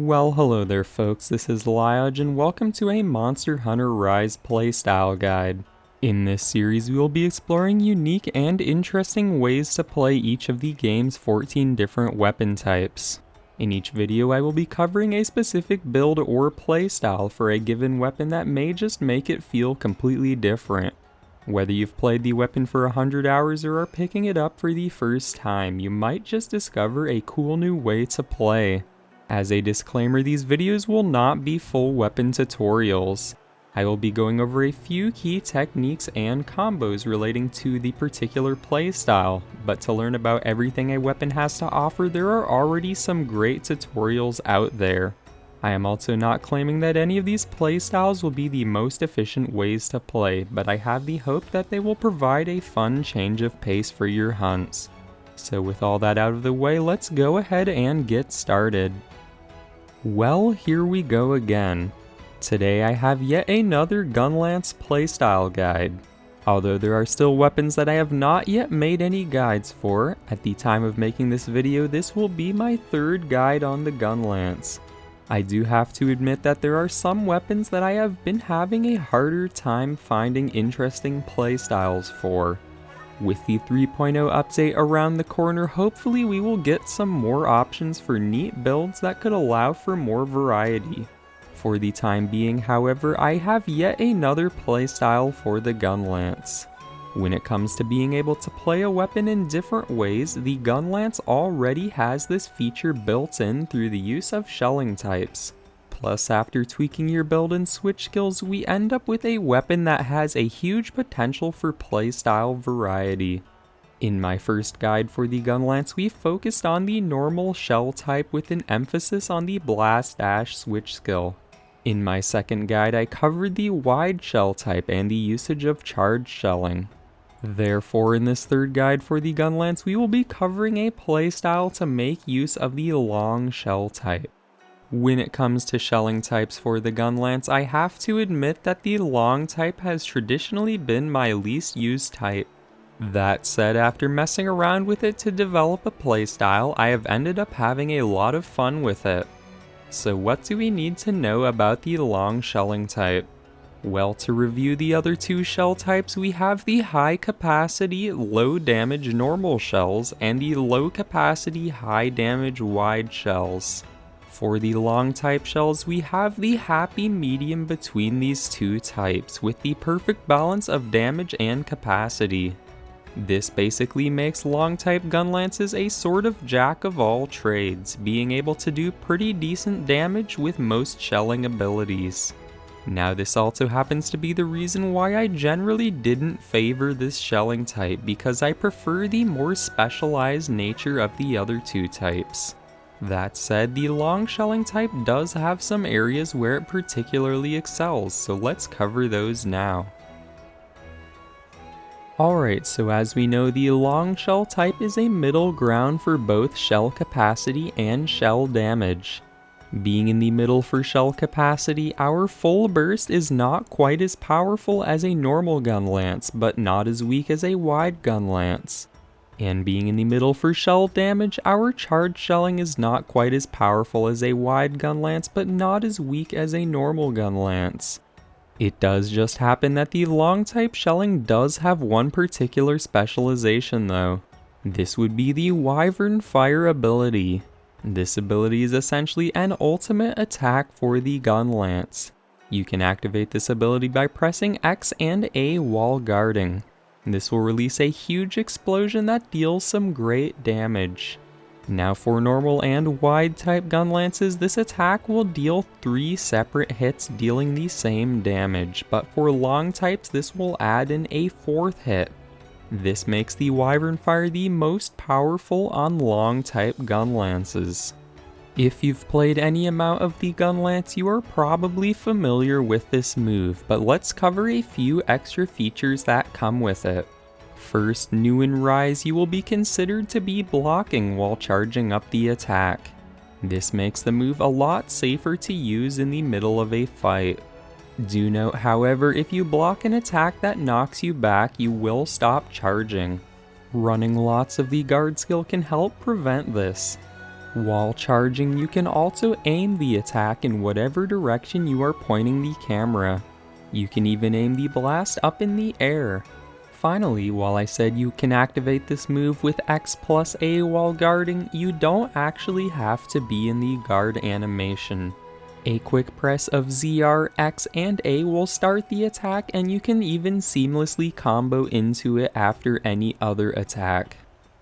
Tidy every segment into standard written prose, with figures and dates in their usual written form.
Well, hello there folks, this is Liage and welcome to a Monster Hunter Rise playstyle guide. In this series we will be exploring unique and interesting ways to play each of the game's 14 different weapon types. In each video I will be covering a specific build or playstyle for a given weapon that may just make it feel completely different. Whether you've played the weapon for 100 hours or are picking it up for the first time, you might just discover a cool new way to play. As a disclaimer, these videos will not be full weapon tutorials. I will be going over a few key techniques and combos relating to the particular playstyle, but to learn about everything a weapon has to offer, there are already some great tutorials out there. I am also not claiming that any of these playstyles will be the most efficient ways to play, but I have the hope that they will provide a fun change of pace for your hunts. So with all that out of the way, let's go ahead and get started. Well, here we go again. Today I have yet another Gunlance playstyle guide. Although there are still weapons that I have not yet made any guides for, at the time of making this video this will be my third guide on the Gunlance. I do have to admit that there are some weapons that I have been having a harder time finding interesting playstyles for. With the 3.0 update around the corner, hopefully we will get some more options for neat builds that could allow for more variety. For the time being, however, I have yet another playstyle for the Gunlance. When it comes to being able to play a weapon in different ways, the Gunlance already has this feature built in through the use of shelling types. Plus, after tweaking your build and switch skills, we end up with a weapon that has a huge potential for playstyle variety. In my first guide for the Gunlance, we focused on the normal shell type with an emphasis on the blast dash switch skill. In my second guide, I covered the wide shell type and the usage of charged shelling. Therefore, in this third guide for the Gunlance, we will be covering a playstyle to make use of the long shell type. When it comes to shelling types for the Gunlance, I have to admit that the long type has traditionally been my least used type. That said, after messing around with it to develop a playstyle, I have ended up having a lot of fun with it. So what do we need to know about the long shelling type? Well, to review the other two shell types, we have the high capacity, low damage normal shells and the low capacity, high damage wide shells. For the long type shells, we have the happy medium between these two types with the perfect balance of damage and capacity. This basically makes long type Gunlances a sort of jack of all trades, being able to do pretty decent damage with most shelling abilities. Now this also happens to be the reason why I generally didn't favor this shelling type, because I prefer the more specialized nature of the other two types. That said, the long shelling type does have some areas where it particularly excels, so let's cover those now. Alright, so as we know, the long shell type is a middle ground for both shell capacity and shell damage. Being in the middle for shell capacity, our full burst is not quite as powerful as a normal Gunlance, but not as weak as a wide Gunlance. And being in the middle for shell damage, our charged shelling is not quite as powerful as a wide Gunlance, but not as weak as a normal Gunlance. It does just happen that the long type shelling does have one particular specialization though. This would be the Wyvern Fire ability. This ability is essentially an ultimate attack for the Gunlance. You can activate this ability by pressing X and A while guarding. This will release a huge explosion that deals some great damage. Now for normal and wide type Gunlances, this attack will deal 3 separate hits dealing the same damage, but for long types this will add in a 4th hit. This makes the Wyvern Fire the most powerful on long type Gunlances. If you've played any amount of the Gunlance, you are probably familiar with this move, but let's cover a few extra features that come with it. First, new in Rise, you will be considered to be blocking while charging up the attack. This makes the move a lot safer to use in the middle of a fight. Do note, however, if you block an attack that knocks you back, you will stop charging. Running lots of the guard skill can help prevent this. While charging, you can also aim the attack in whatever direction you are pointing the camera. You can even aim the blast up in the air. Finally, while I said you can activate this move with X plus A while guarding, you don't actually have to be in the guard animation. A quick press of ZR, X, and A will start the attack, and you can even seamlessly combo into it after any other attack.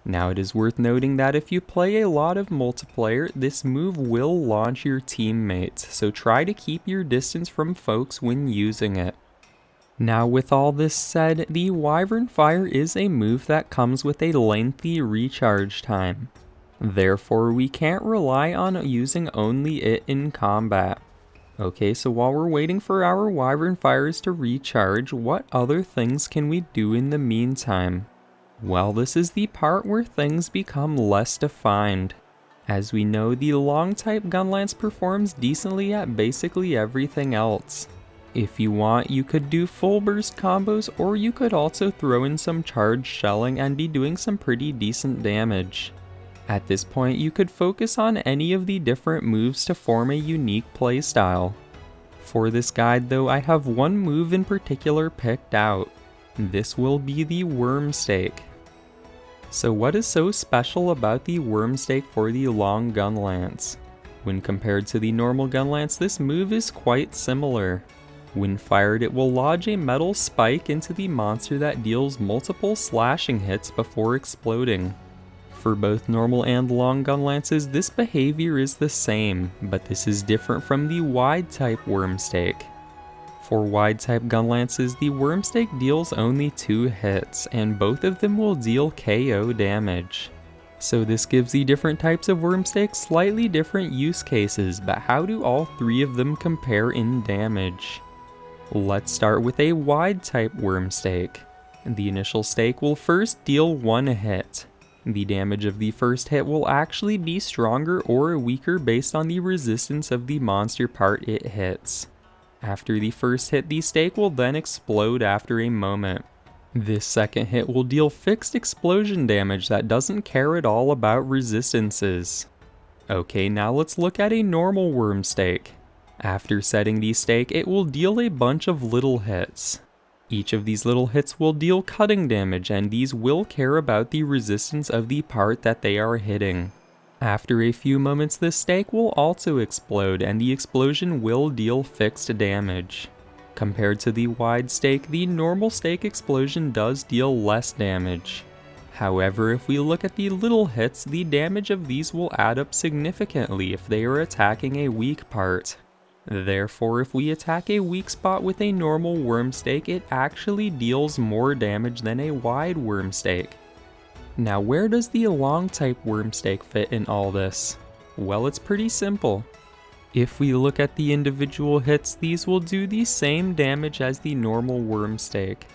Now it is worth noting that if you play a lot of multiplayer, this move will launch your teammates, so try to keep your distance from folks when using it. Now with all this said, the Wyvern Fire is a move that comes with a lengthy recharge time. Therefore, we can't rely on using only it in combat. Okay, so while we're waiting for our Wyvern Fires to recharge, what other things can we do in the meantime? Well, this is the part where things become less defined. As we know, the long type Gunlance performs decently at basically everything else. If you want, you could do full burst combos, or you could also throw in some charged shelling and be doing some pretty decent damage. At this point, you could focus on any of the different moves to form a unique playstyle. For this guide though, I have one move in particular picked out. This will be the Worm Stake. So what is so special about the Worm Stake for the long Gunlance? When compared to the normal Gunlance, this move is quite similar. When fired, it will lodge a metal spike into the monster that deals multiple slashing hits before exploding. For both normal and long Gunlances, this behavior is the same, but this is different from the wide type Worm Stake. For wide type Gunlances, the Worm Stake deals only 2 hits, and both of them will deal KO damage. So this gives the different types of Worm Stake slightly different use cases, but how do all 3 of them compare in damage? Let's start with a wide type Worm Stake. The initial stake will first deal 1 hit. The damage of the first hit will actually be stronger or weaker based on the resistance of the monster part it hits. After the first hit, the stake will then explode after a moment. This second hit will deal fixed explosion damage that doesn't care at all about resistances. Okay, now let's look at a normal Worm Stake. After setting the stake, it will deal a bunch of little hits. Each of these little hits will deal cutting damage, and these will care about the resistance of the part that they are hitting. After a few moments, the stake will also explode, and the explosion will deal fixed damage. Compared to the wide stake, the normal stake explosion does deal less damage. However, if we look at the little hits, the damage of these will add up significantly if they are attacking a weak part. Therefore, if we attack a weak spot with a normal Worm Stake, it actually deals more damage than a wide Worm Stake. Now, where does the long type Worm Stake fit in all this? Well, it's pretty simple. If we look at the individual hits, these will do the same damage as the normal Worm Stake.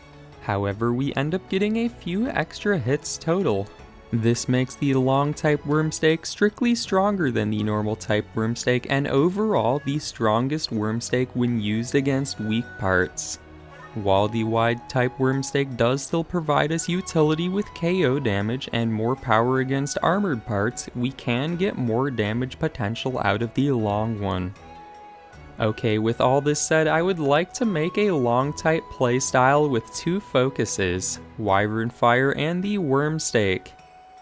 However, we end up getting a few extra hits total. This makes the long type Worm Stake strictly stronger than the normal type Worm Stake, and overall the strongest Worm Stake when used against weak parts. While the wide type Worm Stake does still provide us utility with KO damage and more power against armored parts, we can get more damage potential out of the long one. Okay, with all this said, I would like to make a long type playstyle with 2 focuses, Wyvern Fire and the Worm Stake.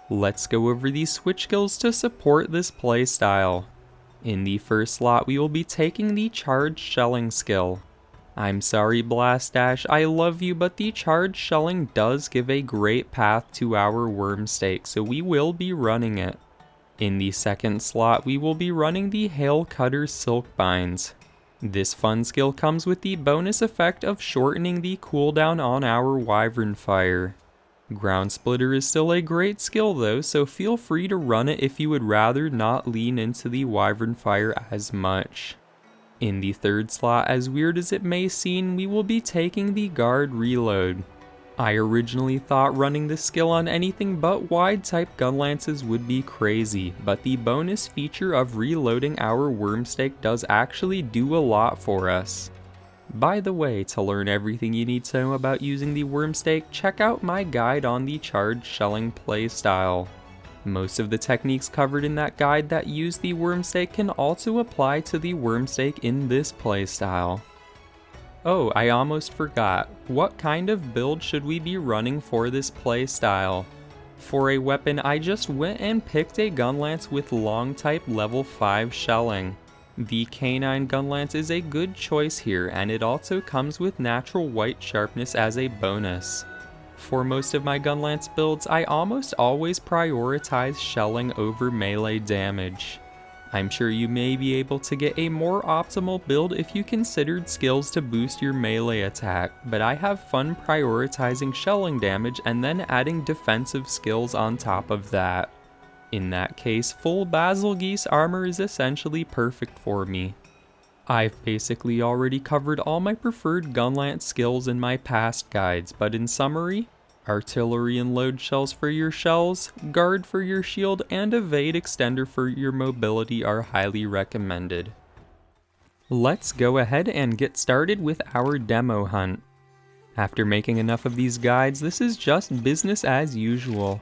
Let's go over the switch skills to support this playstyle. In the first slot, we will be taking the charged shelling skill. I'm sorry Blast Dash, I love you, but the charged shelling does give a great path to our Worm Stake, so we will be running it. In the second slot, we will be running the Hail Cutter Silk Binds. This fun skill comes with the bonus effect of shortening the cooldown on our Wyvern Fire. Ground Splitter is still a great skill though, so feel free to run it if you would rather not lean into the Wyvern Fire as much. In the third slot, as weird as it may seem, we will be taking the Guard Reload. I originally thought running this skill on anything but wide type Gunlances would be crazy, but the bonus feature of reloading our Worm Stake does actually do a lot for us. By the way, to learn everything you need to know about using the Worm Stake, check out my guide on the charged shelling playstyle. Most of the techniques covered in that guide that use the worm stake can also apply to the worm stake in this playstyle. Oh, I almost forgot. What kind of build should we be running for this playstyle? For a weapon, I just went and picked a Gunlance with long type level 5 shelling. The K9 Gunlance is a good choice here, and it also comes with natural white sharpness as a bonus. For most of my Gunlance builds, I almost always prioritize shelling over melee damage. I'm sure you may be able to get a more optimal build if you considered skills to boost your melee attack, but I have fun prioritizing shelling damage and then adding defensive skills on top of that. In that case, full Basil Geese armor is essentially perfect for me. I've basically already covered all my preferred Gunlance skills in my past guides, but in summary, artillery and load shells for your shells, guard for your shield, and evade extender for your mobility are highly recommended. Let's go ahead and get started with our demo hunt. After making enough of these guides, this is just business as usual.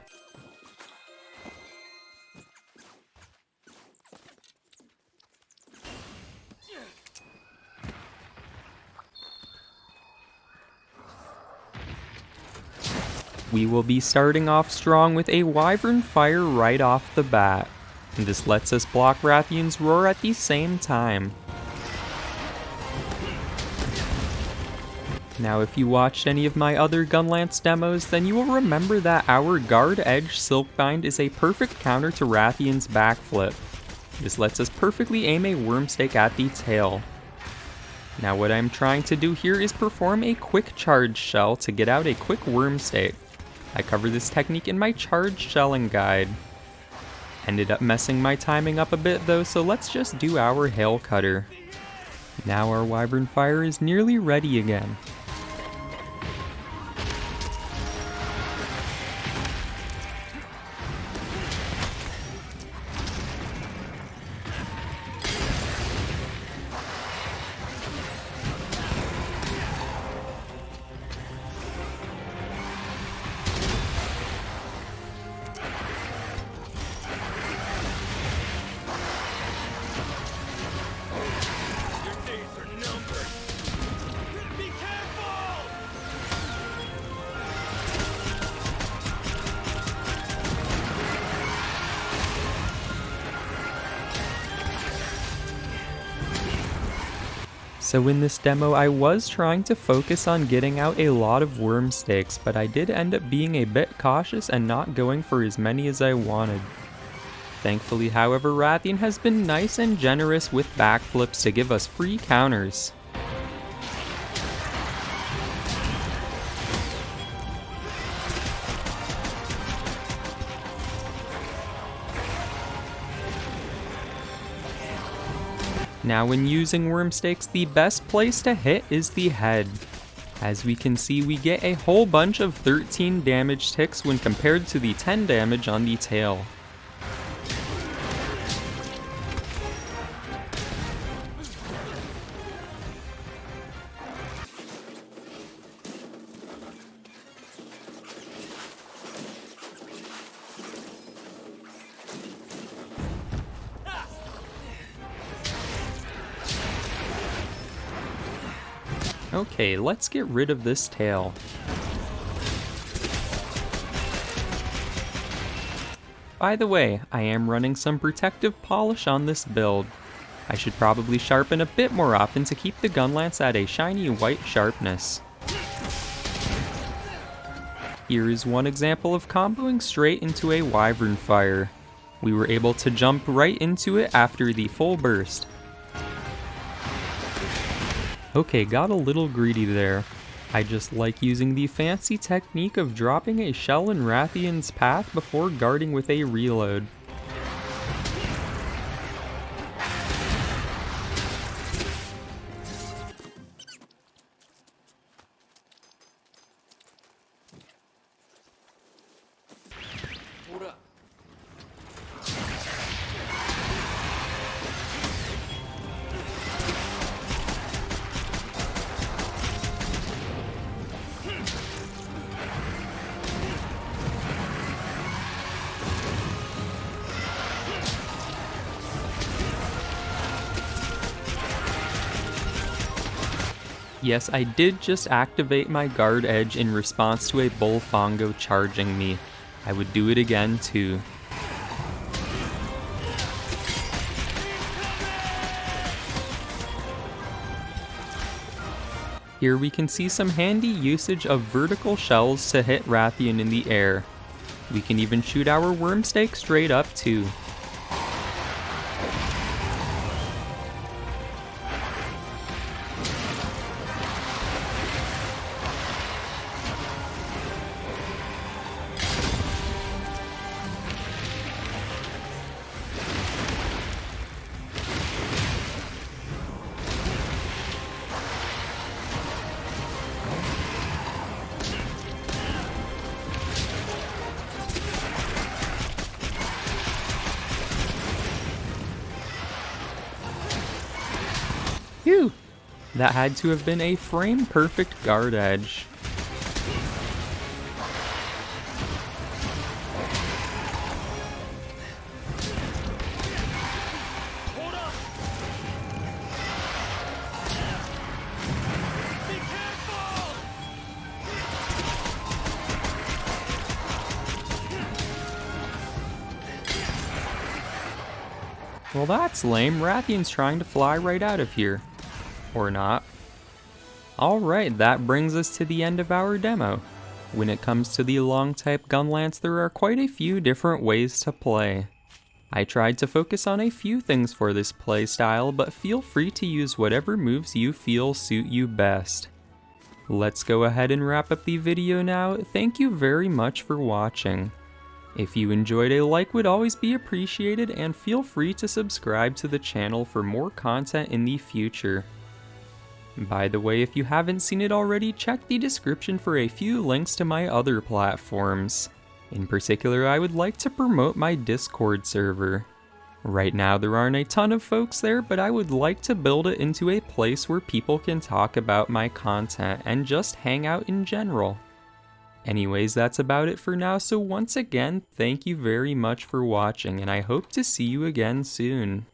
We will be starting off strong with a Wyvern Fire right off the bat. This lets us block Rathian's Roar at the same time. Now if you watched any of my other Gunlance demos, then you will remember that our Guard Edge Silkbind is a perfect counter to Rathian's backflip. This lets us perfectly aim a worm stake at the tail. Now what I'm trying to do here is perform a quick charge shell to get out a quick worm stake. I cover this technique in my charge shelling guide. Ended up messing my timing up a bit though, so let's just do our hail cutter. Now our Wyvern Fire is nearly ready again. So in this demo I was trying to focus on getting out a lot of worm stakes, but I did end up being a bit cautious and not going for as many as I wanted. Thankfully, however, Rathian has been nice and generous with backflips to give us free counters. Now when using worm stakes, the best place to hit is the head. As we can see, we get a whole bunch of 13 damage ticks when compared to the 10 damage on the tail. Okay, let's get rid of this tail. By the way, I am running some protective polish on this build. I should probably sharpen a bit more often to keep the Gunlance at a shiny white sharpness. Here is one example of comboing straight into a Wyvern Fire. We were able to jump right into it after the full burst. Okay, got a little greedy there. I just like using the fancy technique of dropping a shell in Rathian's path before guarding with a reload. Yes, I did just activate my guard edge in response to a Bullfongo charging me. I would do it again too. Here we can see some handy usage of vertical shells to hit Rathian in the air. We can even shoot our Wormstake straight up too. Phew! That had to have been a frame-perfect guard edge. Well, that's lame. Rathian's trying to fly right out of here. Or not. Alright, that brings us to the end of our demo. When it comes to the long type Gunlance, there are quite a few different ways to play. I tried to focus on a few things for this playstyle, but feel free to use whatever moves you feel suit you best. Let's go ahead and wrap up the video now. Thank you very much for watching. If you enjoyed, a like would always be appreciated, and feel free to subscribe to the channel for more content in the future. By the way, if you haven't seen it already, check the description for a few links to my other platforms. In particular, I would like to promote my Discord server. Right now there aren't a ton of folks there, but I would like to build it into a place where people can talk about my content and just hang out in general. Anyways, that's about it for now, so once again, thank you very much for watching, and I hope to see you again soon.